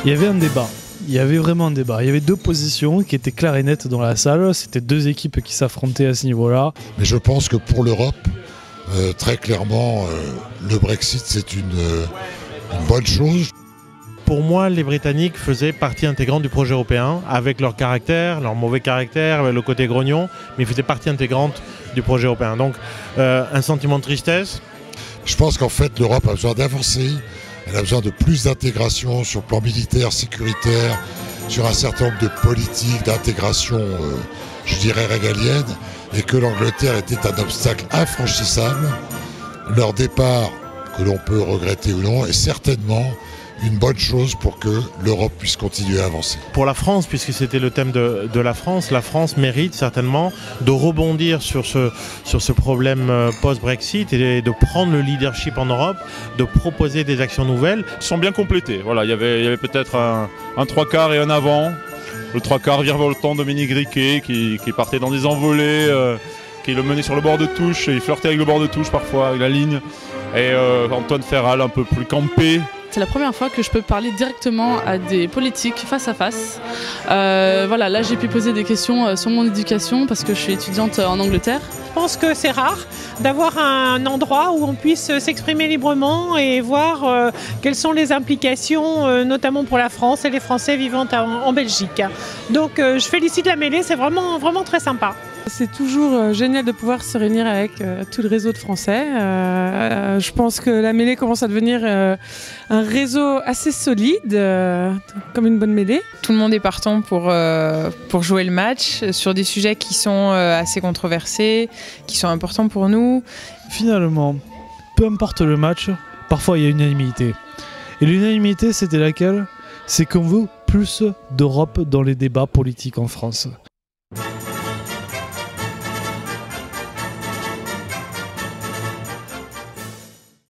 Il y avait un débat. Il y avait vraiment un débat. Il y avait deux positions qui étaient claires et nettes dans la salle. C'était deux équipes qui s'affrontaient à ce niveau-là. Mais je pense que pour l'Europe, très clairement, le Brexit, c'est une bonne chose. Pour moi, les Britanniques faisaient partie intégrante du projet européen, avec leur caractère, leur mauvais caractère, le côté grognon, mais ils faisaient partie intégrante du projet européen. Donc, un sentiment de tristesse. Je pense qu'en fait, l'Europe a besoin d'avancer. Elle a besoin de plus d'intégration sur le plan militaire, sécuritaire, sur un certain nombre de politiques d'intégration, je dirais, régalienne, et que l'Angleterre était un obstacle infranchissable. Leur départ, que l'on peut regretter ou non, est certainement une bonne chose pour que l'Europe puisse continuer à avancer. Pour la France, puisque c'était le thème de la France mérite certainement de rebondir sur ce problème post-Brexit et de prendre le leadership en Europe, de proposer des actions nouvelles. Ils sont bien complétés. Voilà, il y avait peut-être un trois quarts et un avant. Le trois quarts virevoltant Dominique Riquet qui partait dans des envolées, qui le menait sur le bord de touche, et il flirtait avec le bord de touche parfois, avec la ligne. Et Antoine Ferral un peu plus campé. C'est la première fois que je peux parler directement à des politiques face à face. Voilà, là j'ai pu poser des questions sur mon éducation parce que je suis étudiante en Angleterre. Je pense que c'est rare d'avoir un endroit où on puisse s'exprimer librement et voir quelles sont les implications, notamment pour la France et les Français vivant en Belgique. Donc je félicite la mêlée, c'est vraiment très sympa. C'est toujours génial de pouvoir se réunir avec tout le réseau de Français. Je pense que la mêlée commence à devenir un réseau assez solide, comme une bonne mêlée. Tout le monde est partant pour jouer le match sur des sujets qui sont assez controversés, qui sont importants pour nous. Finalement, peu importe le match, parfois il y a unanimité. Et l'unanimité, c'était laquelle? C'est qu'on veut plus d'Europe dans les débats politiques en France.